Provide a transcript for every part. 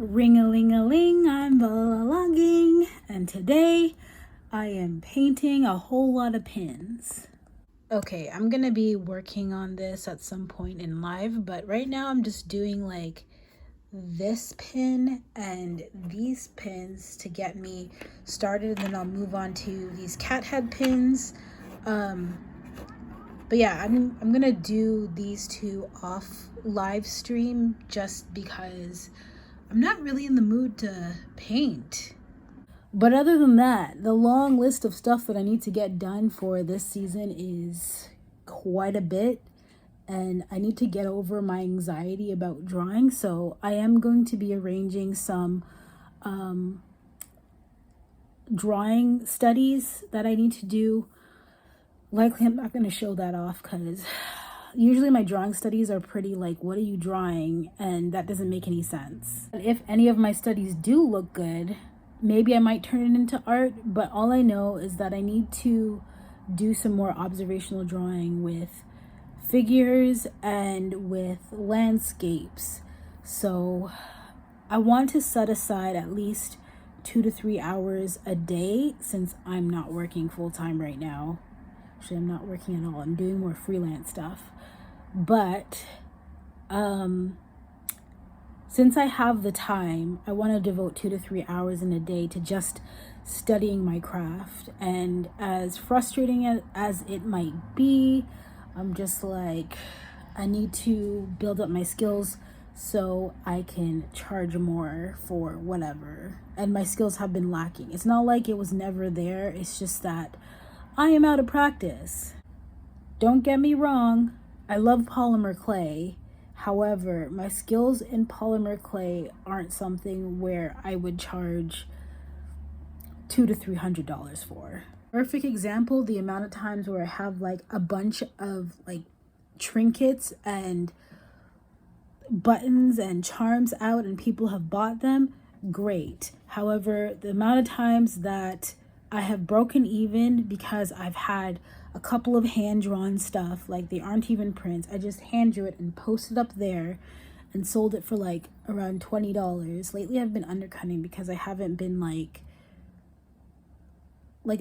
Ring-a-ling-a-ling, I'm vlogging, and today I am painting a whole lot of pins. Okay, I'm gonna be working on this at some point in live, but right now I'm just doing like this pin and these pins to get me started, and then I'll move on to these cat head pins. But yeah, I'm gonna do these two off live stream just because I'm not really in the mood to paint. But other than that, the long list of stuff that I need to get done for this season is quite a bit, and I need to get over my anxiety about drawing. So I am going to be arranging some drawing studies that I need to do. Likely I'm not going to show that off because usually my drawing studies are pretty like, what are you drawing? And that doesn't make any sense. And if any of my studies do look good, maybe I might turn it into art, but all I know is that I need to do some more observational drawing with figures and with landscapes. So I want to set aside at least 2 to 3 hours a day since I'm not working full-time right now. Actually, I'm not working at all. I'm doing more freelance stuff. But since I have the time, I want to devote 2 to 3 hours in a day to just studying my craft. And as frustrating as it might be, I'm just like, I need to build up my skills so I can charge more for whatever. And my skills have been lacking. It's not like it was never there. It's just that I am out of practice. Don't get me wrong, I love polymer clay. However, my skills in polymer clay aren't something where I would charge $200 to $300 for. Perfect example, the amount of times where I have like a bunch of like trinkets and buttons and charms out and people have bought them, great. However, the amount of times that I have broken even because I've had a couple of hand-drawn stuff, like they aren't even prints. I just hand drew it and posted up there and sold it for like around $20. Lately I've been undercutting because I haven't been like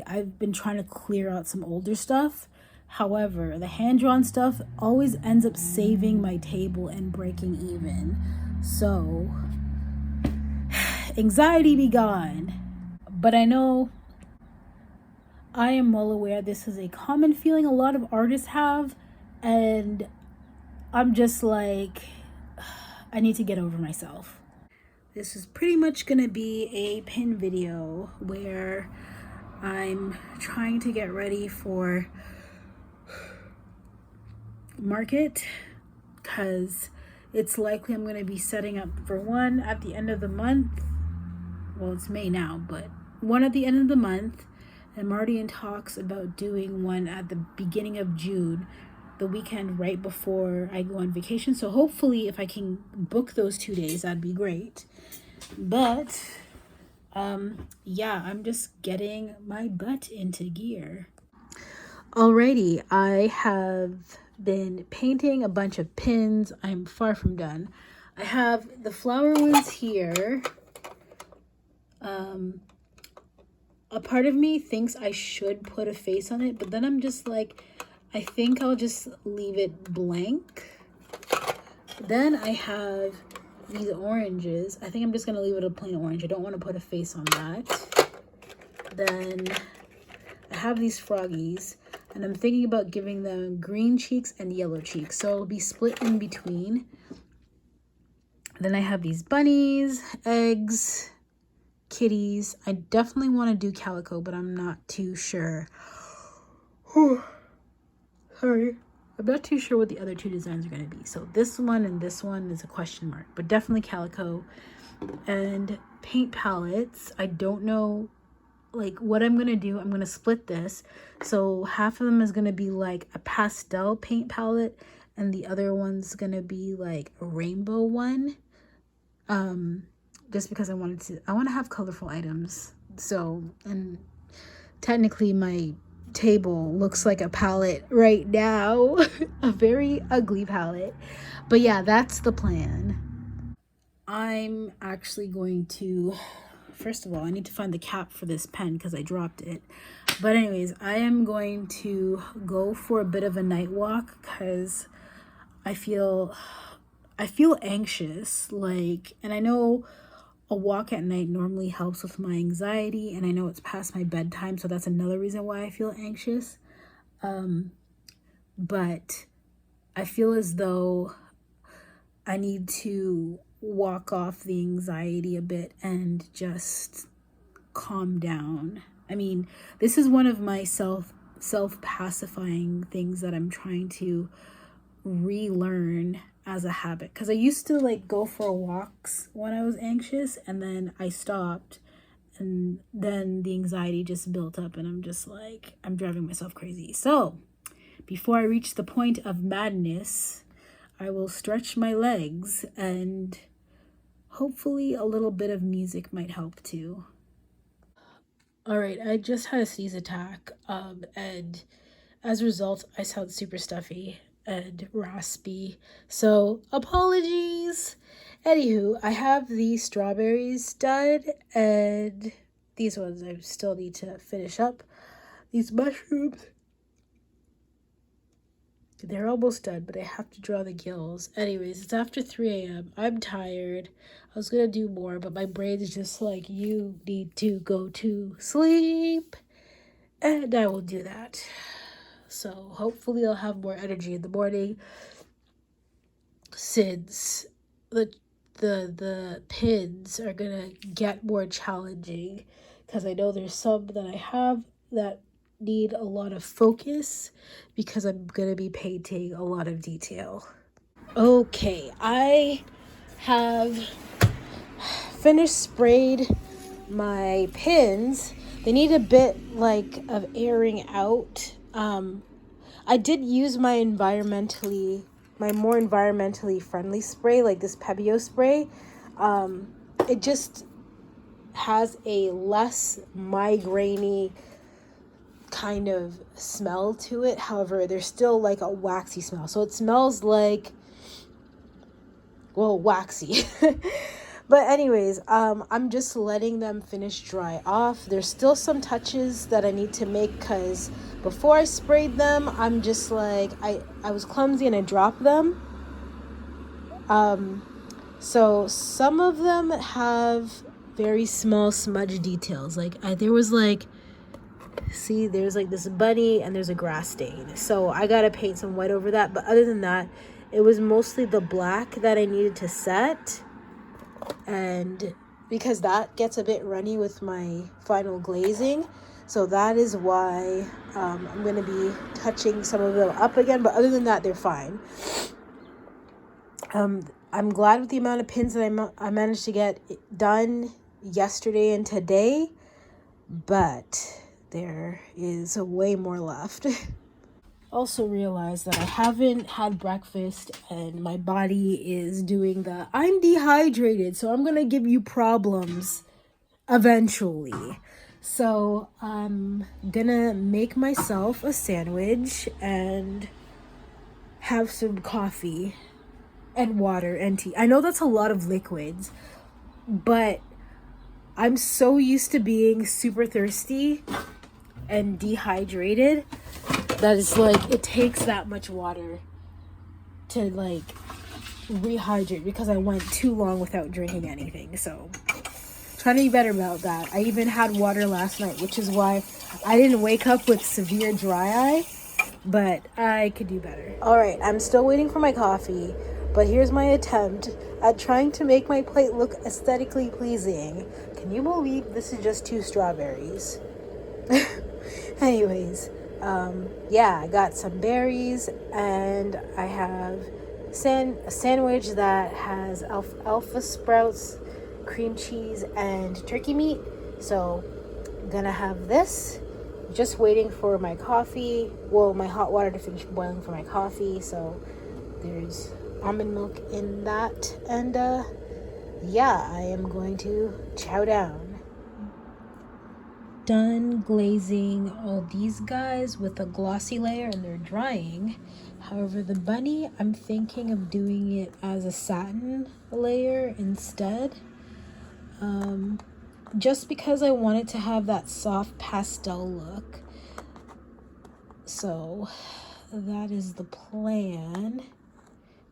I've been trying to clear out some older stuff. However, the hand-drawn stuff always ends up saving my table and breaking even. So anxiety be gone. But I know I am well aware this is a common feeling a lot of artists have, and I'm just like, I need to get over myself. This is pretty much gonna be a pin video where I'm trying to get ready for market because it's likely I'm gonna be setting up for one at the end of the month. Well, it's May now, but one at the end of the month. I'm already in talks about doing one at the beginning of June, the weekend right before I go on vacation. So hopefully if I can book those 2 days, that'd be great. But yeah, I'm just getting my butt into gear. Alrighty, I have been painting a bunch of pins. I'm far from done. I have the flower ones here. A part of me thinks I should put a face on it, but then I'm just like, I think I'll just leave it blank. Then I have these oranges. I think I'm just gonna leave it a plain orange. I don't want to put a face on that. Then I have these froggies, and I'm thinking about giving them green cheeks and yellow cheeks, so it'll be split in between. Then I have these bunnies, eggs, kitties. I definitely want to do calico, but I'm not too sure. Sorry. I'm not too sure what the other two designs are going to be. So this one and this one is a question mark, but definitely calico. And paint palettes. I don't know like what I'm going to do. I'm going to split this. So half of them is going to be like a pastel paint palette, and the other one's going to be like a rainbow one. Just because I want to have colorful items. So, and technically my table looks like a palette right now. A very ugly palette. But yeah, that's the plan. I'm actually going to, first of all, I need to find the cap for this pen because I dropped it. But anyways, I am going to go for a bit of a night walk because I feel anxious, like, and I know a walk at night normally helps with my anxiety, and I know it's past my bedtime, so that's another reason why I feel anxious. But I feel as though I need to walk off the anxiety a bit and just calm down. I mean, this is one of my self pacifying things that I'm trying to relearn as a habit, because I used to like go for walks when I was anxious, and then I stopped, and then the anxiety just built up, and I'm just like, I'm driving myself crazy. So before I reach the point of madness, I will stretch my legs, and hopefully a little bit of music might help too. All right, I just had a sneeze attack, and as a result, I sound super stuffy and raspy. So, apologies. Anywho, I have these strawberries done, and these ones I still need to finish up. These mushrooms, they're almost done, but I have to draw the gills. Anyways, it's after 3 a.m. I'm tired. I was gonna do more, but my brain is just like, you need to go to sleep. And I will do that. So hopefully I'll have more energy in the morning, since the pins are gonna get more challenging, because I know there's some that I have that need a lot of focus because I'm gonna be painting a lot of detail. Okay, I have finished sprayed my pins. They need a bit like of airing out. I did use my more environmentally friendly spray, like this Pebeo spray. It just has a less migraine-y kind of smell to it. However, there's still like a waxy smell. So it smells like, well, waxy. But anyways, I'm just letting them finish dry off. There's still some touches that I need to make, because before I sprayed them, I'm just like, I was clumsy and I dropped them. So some of them have very small smudge details. Like there was like, see, there's like this bunny and there's a grass stain. So I gotta paint some white over that. But other than that, it was mostly the black that I needed to set. And because that gets a bit runny with my final glazing, so that is why I'm going to be touching some of them up again. But other than that, they're fine. I'm glad with the amount of pins that I managed to get done yesterday and today, but there is way more left. Also realized that I haven't had breakfast, and my body is doing the I'm dehydrated, so I'm gonna give you problems eventually. So I'm gonna make myself a sandwich and have some coffee and water and tea. I know that's a lot of liquids, but I'm so used to being super thirsty and dehydrated that it's like it takes that much water to like rehydrate, because I went too long without drinking anything. So trying to be better about that. I even had water last night, which is why I didn't wake up with severe dry eye, but I could do better. All right, I'm still waiting for my coffee, but here's my attempt at trying to make my plate look aesthetically pleasing. Can you believe this is just 2 strawberries? Anyways, yeah, I got some berries, and I have a sandwich that has alpha sprouts, cream cheese, and turkey meat. So I'm gonna have this. Just waiting for my coffee, well, my hot water to finish boiling for my coffee. So there's almond milk in that, and yeah, I am going to chow down. done glazing all these guys with a glossy layer and they're drying. However, the bunny, I'm thinking of doing it as a satin layer instead. Just because I want it to have that soft pastel look. So that is the plan.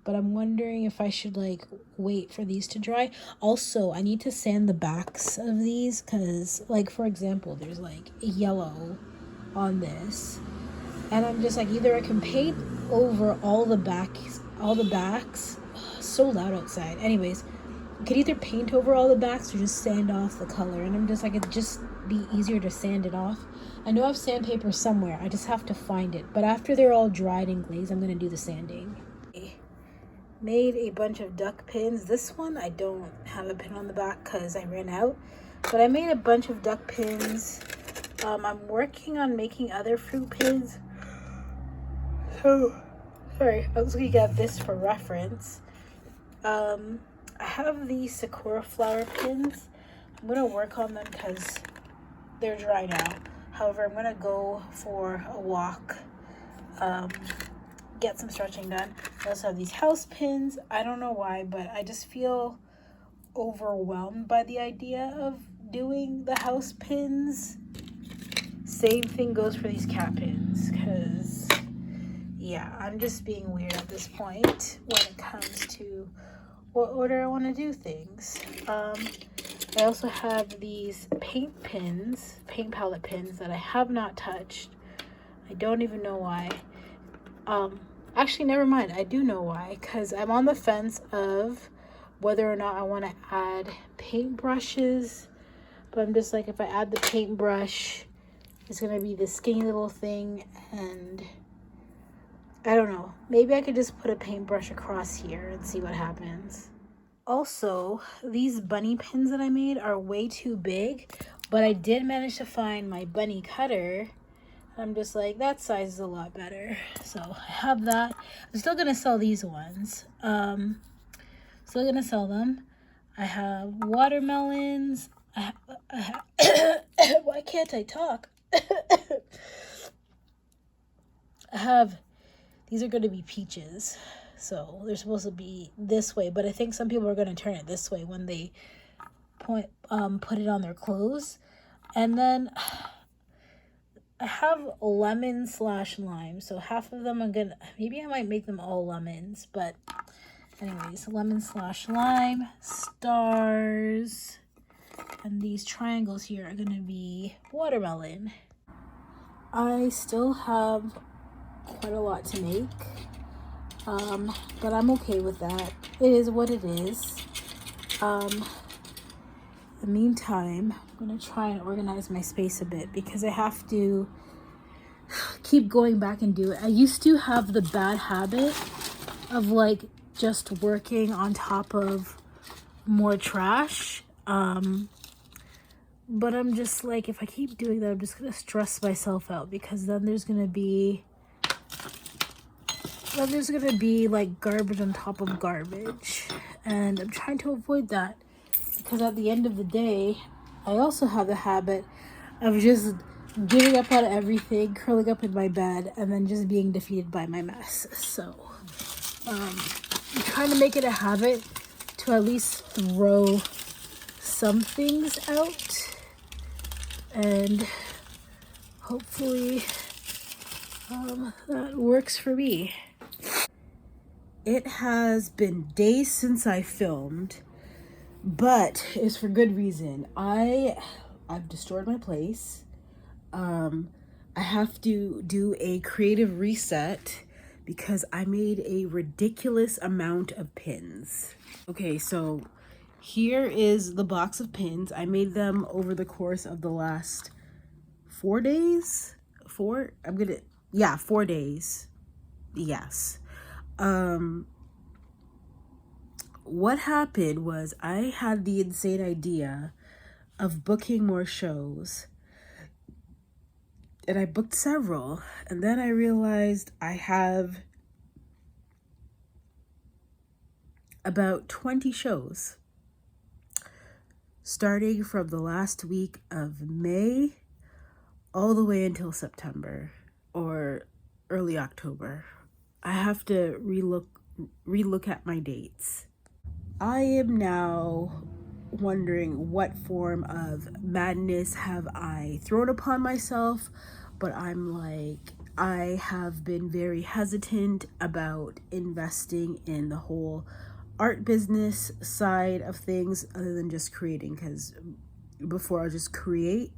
But I'm wondering if I should like wait for these to dry. Also, I need to sand the backs of these because, like, for example, there's like yellow on this. And I'm just like, either I can paint over all the backs. So loud outside. Anyways, I could either paint over all the backs or just sand off the color. And I'm just like, it'd just be easier to sand it off. I know I have sandpaper somewhere. I just have to find it. But after they're all dried and glazed, I'm going to do the sanding. Made a bunch of duck pins. This one I don't have a pin on the back because I ran out. But I made a bunch of duck pins. I'm working on making other fruit pins. So, sorry, I was looking at this for reference. I have these sakura flower pins. I'm going to work on them because they're dry now. However, I'm going to go for a walk, get some stretching done. I also have these house pins. I don't know why, but I just feel overwhelmed by the idea of doing the house pins. Same thing goes for these cat pins because, yeah, I'm just being weird at this point when it comes to what order I want to do things. I also have these paint palette pins that I have not touched. I don't even know why. Actually, never mind. I do know why, because I'm on the fence of whether or not I want to add paint brushes. But I'm just like, if I add the paintbrush, it's going to be this skinny little thing, and I don't know. Maybe I could just put a paintbrush across here and see what happens. Also, these bunny pins that I made are way too big, but I did manage to find my bunny cutter. I'm just like, that size is a lot better. So I have that. I'm still going to sell these ones. Still going to sell them. I have watermelons. Why can't I talk? I have, these are going to be peaches. So they're supposed to be this way, but I think some people are going to turn it this way when they put it on their clothes. And then I have lemon/lime. So half of them maybe I might make them all lemons, but anyways, lemon/lime, stars, and these triangles here are gonna be watermelon. I still have quite a lot to make, but I'm okay with that. It is what it is. In the meantime, I'm gonna try and organize my space a bit because I have to keep going back and do it. I used to have the bad habit of like just working on top of more trash. But I'm just like, if I keep doing that, I'm just gonna stress myself out because then there's gonna be like garbage on top of garbage, and I'm trying to avoid that because at the end of the day, I also have the habit of just giving up on everything, curling up in my bed, and then just being defeated by my mess. So I'm trying to make it a habit to at least throw some things out, and hopefully that works for me. It has been days since I filmed, but it's for good reason. I've destroyed my place. I have to do a creative reset because I made a ridiculous amount of pins. Okay, so here is the box of pins. I made them over the course of the last 4 days. 4 days. Yes. What happened was I had the insane idea of booking more shows, and I booked several, and then I realized I have about 20 shows starting from the last week of May all the way until September or early October. I have to relook at my dates. I am now wondering what form of madness have I thrown upon myself, but I'm like, I have been very hesitant about investing in the whole art business side of things other than just creating, because before I just create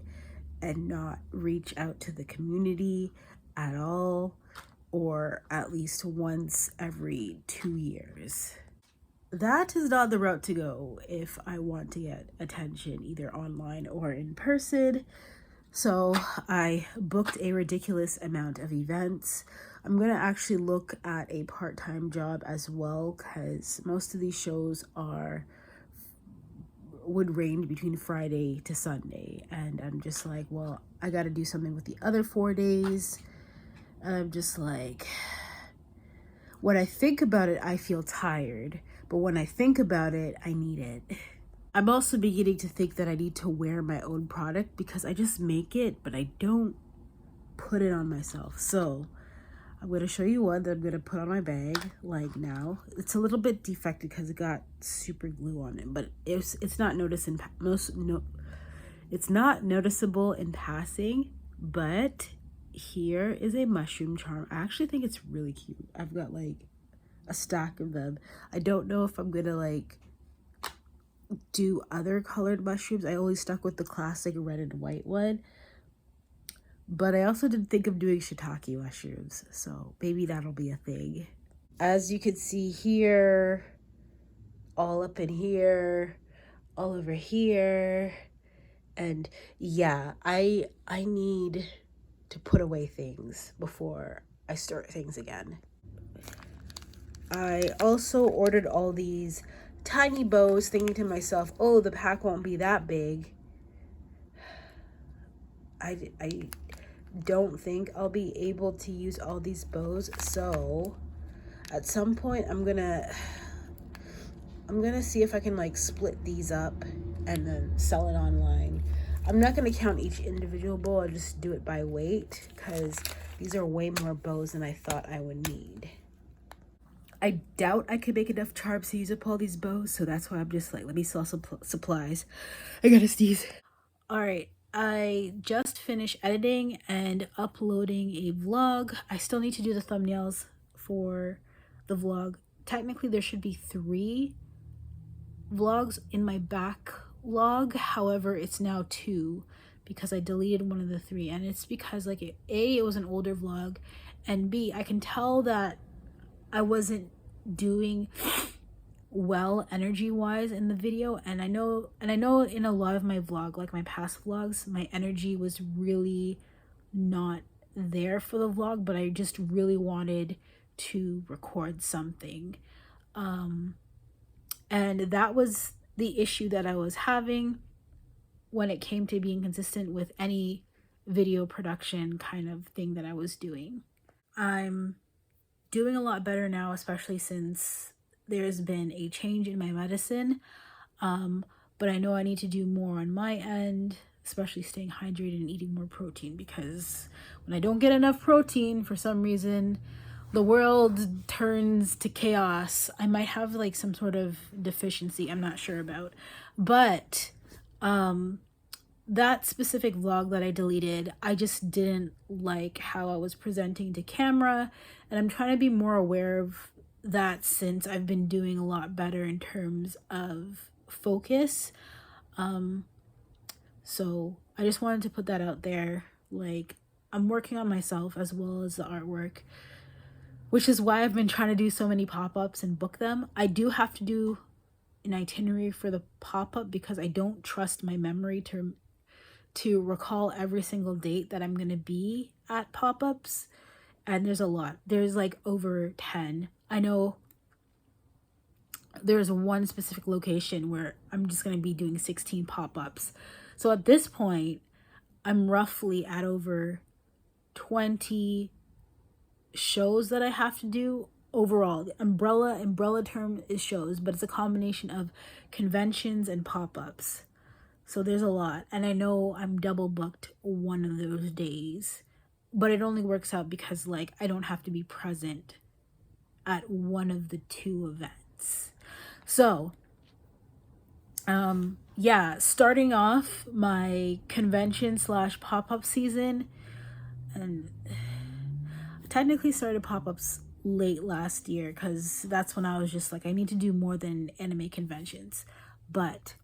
and not reach out to the community at all, or at least once every 2 years. That is not the route to go if I want to get attention either online or in person. So I booked a ridiculous amount of events. I'm going to actually look at a part-time job as well, because most of these shows would range between Friday to Sunday, and I'm just like, well, I got to do something with the other 4 days. And I'm just like, when I think about it, I feel tired, but when I think about it, I need it. I'm also beginning to think that I need to wear my own product, because I just make it, but I don't put it on myself. So I'm going to show you one that I'm going to put on my bag like now. It's a little bit defected because it got super glue on it, but it's not it's not noticeable in passing. But here is a mushroom charm. I actually think it's really cute. I've got like a stack of them. I don't know if I'm going to like do other colored mushrooms. I only stuck with the classic red and white one. But I also did think of doing shiitake mushrooms, so maybe that'll be a thing. As you can see here, all up in here, all over here, and yeah, I need to put away things before I start things again. I also ordered all these tiny bows, thinking to myself, oh, the pack won't be that big. I don't think I'll be able to use all these bows, so at some point I'm gonna see if I can like split these up and then sell it online. I'm not gonna count each individual bow, I'll just do it by weight, because these are way more bows than I thought I would need. I doubt I could make enough charms to use up all these bows, so that's why I'm just like, let me sell some supplies. I gotta sneeze. All right, I just finished editing and uploading a vlog. I still need to do the thumbnails for the vlog. Technically, there should be 3 vlogs in my backlog. However, it's now 2 because I deleted one of the 3. And it's because, like, A, it was an older vlog, and B, I can tell that I wasn't doing well energy wise in the video, and I know in a lot of my vlog, like my past vlogs, my energy was really not there for the vlog, but I just really wanted to record something, and that was the issue that I was having when it came to being consistent with any video production kind of thing that I was doing. I'm doing a lot better now, especially since there's been a change in my medicine, but I know I need to do more on my end, especially staying hydrated and eating more protein, because when I don't get enough protein, for some reason, the world turns to chaos. I might have like some sort of deficiency I'm not sure about, but that specific vlog that I deleted, I just didn't like how I was presenting to camera, and I'm trying to be more aware of that since I've been doing a lot better in terms of focus. So I just wanted to put that out there. Like, I'm working on myself as well as the artwork, which is why I've been trying to do so many pop-ups and book them. I do have to do an itinerary for the pop-up because I don't trust my memory to recall every single date that I'm gonna be at pop-ups, and there's a lot. There's like over 10. I know there's one specific location where I'm just gonna be doing 16 pop-ups. So at this point, I'm roughly at over 20 shows that I have to do overall. The umbrella term is shows, but it's a combination of conventions and pop-ups. So there's a lot. And I know I'm double booked one of those days. But it only works out because like I don't have to be present at one of the two events. So, yeah, starting off my convention slash pop-up season, and I technically started pop-ups late last year because that's when I was just like, I need to do more than anime conventions. But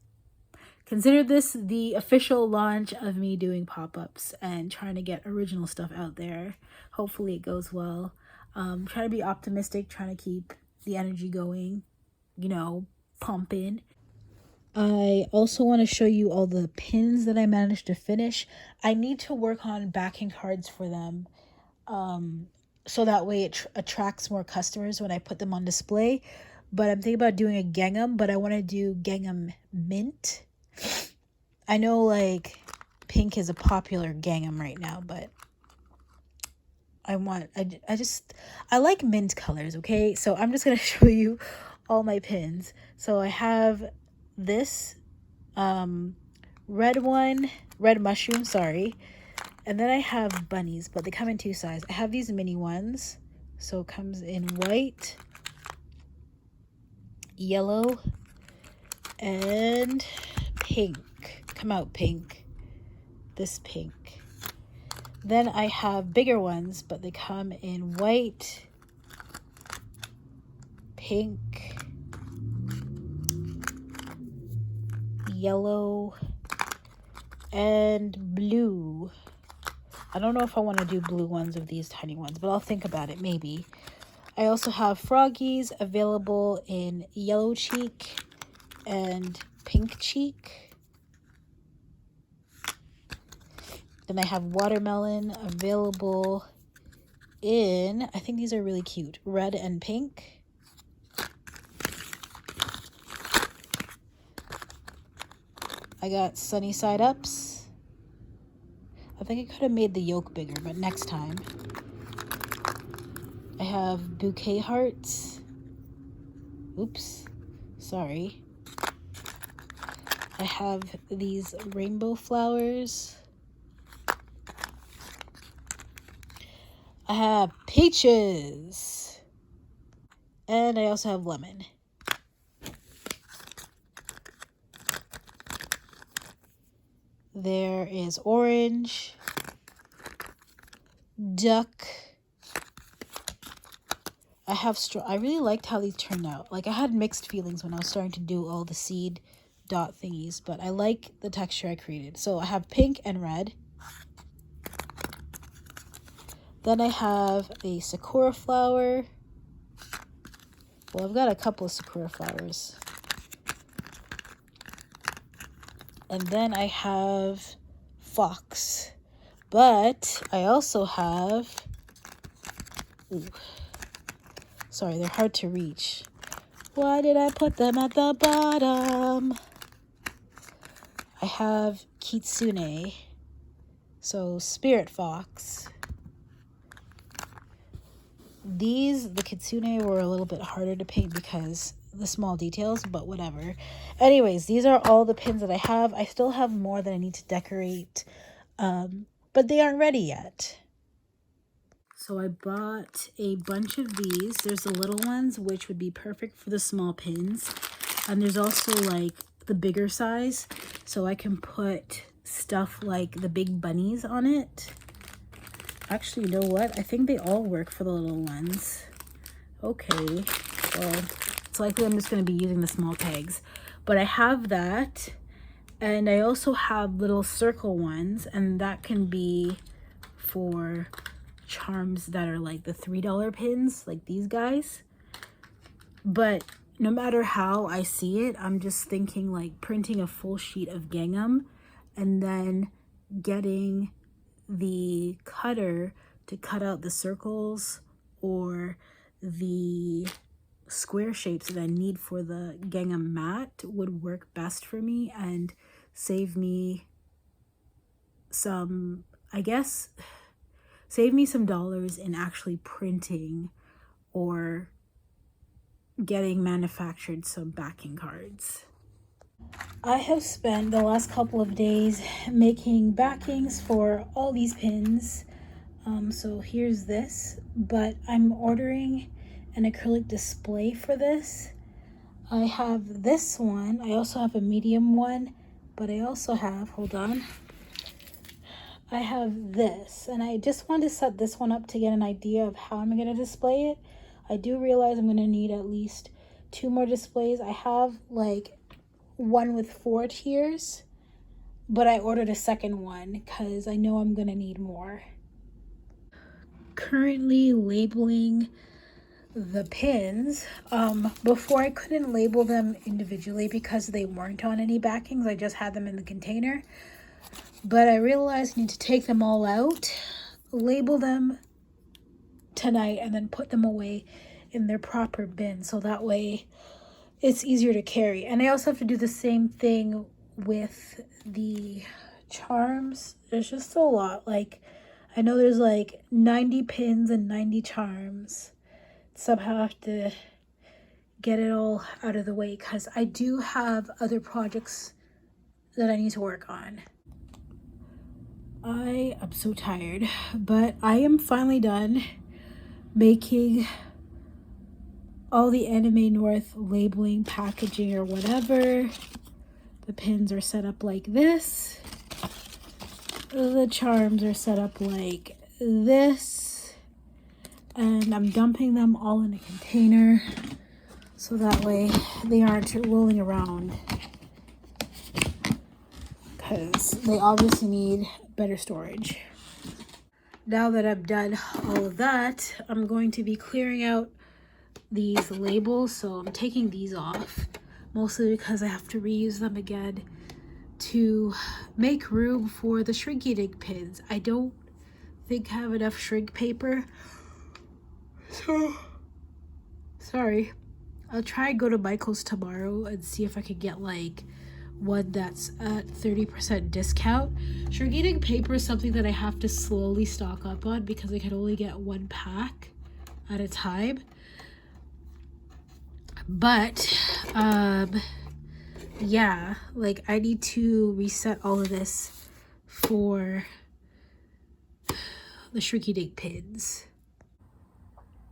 consider this the official launch of me doing pop-ups and trying to get original stuff out there. Hopefully it goes well. Trying to be optimistic, trying to keep the energy going, pumping. I also want to show you all the pins that I managed to finish. I need to work on backing cards for them, so that way it attracts more customers when I put them on display. But I'm thinking about doing a gingham, but I want to do gingham mint. I know like pink is a popular gingham right now, but I like mint colors, okay? So I'm just going to show you all my pins. So I have this red mushroom, sorry. And then I have bunnies, but they come in two sizes. I have these mini ones. So it comes in white, yellow, and pink. Come out pink. This pink. Then I have bigger ones, but they come in white, pink, yellow, and blue. I don't know if I want to do blue ones of these tiny ones, but I'll think about it, maybe. I also have froggies available in yellow cheek and pink cheek. Then I have watermelon available in, I think these are really cute, red and pink. I got sunny side ups. I think I could have made the yolk bigger, but next time. I have bouquet hearts. Oops, sorry. I have these rainbow flowers. I have peaches. And I also have lemon. There is orange, duck. I really liked how these turned out. Like I had mixed feelings when I was starting to do all the seed dot thingies, but I like the texture I created. So I have pink and red. Then I have a sakura flower. Well, I've got a couple of sakura flowers. And then I have fox. But I also have... Ooh. Sorry, they're hard to reach. Why did I put them at the bottom? I have kitsune. So spirit fox. The kitsune were a little bit harder to paint because the small details, but whatever. Anyways, these are all the pins that I have. I still have more that I need to decorate, but they aren't ready yet. So I bought a bunch of these. There's the little ones, which would be perfect for the small pins. And there's also like the bigger size, so I can put stuff like the big bunnies on it. Actually, you know what? I think they all work for the little ones. Okay, well, it's likely I'm just going to be using the small tags. But I have that. And I also have little circle ones. And that can be for charms that are like the $3 pins, like these guys. But no matter how I see it, I'm just thinking like printing a full sheet of gingham and then getting the cutter to cut out the circles or the square shapes that I need for the gingham mat would work best for me and save me some, I guess, save me some dollars in actually printing or getting manufactured some backing cards. I have spent the last couple of days making backings for all these pins. So here's this, but I'm ordering an acrylic display for this. I have this one. I also have a medium one, but I also have, hold on, I have this, and I just want to set this one up to get an idea of how I'm going to display it. I do realize I'm going to need at least 2 more displays. I have like one with 4 tiers, but I ordered a second one because I know I'm going to need more. Currently labeling the pins. Before I couldn't label them individually because they weren't on any backings. I just had them in the container. But I realized I need to take them all out, label them tonight, and then put them away in their proper bin, so that way it's easier to carry. And I also have to do the same thing with the charms. There's just a lot. Like, I know there's like 90 pins and 90 charms. Somehow I have to get it all out of the way because I do have other projects that I need to work on. I am so tired, but I am finally done making all the Anime North labeling, packaging, or whatever. The pins are set up like this. The charms are set up like this. And I'm dumping them all in a container so that way they aren't rolling around, because they obviously need better storage. Now that I've done all of that, I'm going to be clearing out these labels. So I'm taking these off, mostly because I have to reuse them again to make room for the shrinky dink pins. I don't think I have enough shrink paper, so sorry. I'll try and go to Michael's tomorrow and see if I can get like one that's at 30% discount. Shrinky dink paper is something that I have to slowly stock up on because I can only get 1 pack at a time. But yeah, like I need to reset all of this for the shrinky dink pins.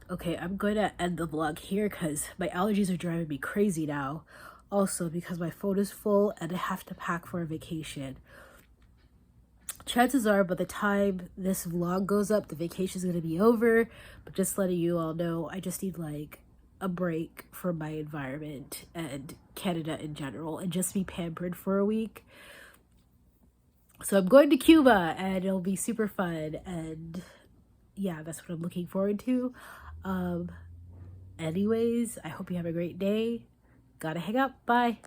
Okay, I'm going to end the vlog here because my allergies are driving me crazy now. Also because my phone is full and I have to pack for a vacation. Chances are by the time this vlog goes up, the vacation is going to be over. But just letting you all know, I just need like a break from my environment and Canada in general and just be pampered for a week. So I'm going to Cuba and it'll be super fun, and yeah, that's what I'm looking forward to. Anyways, I hope you have a great day. Gotta hang up. Bye.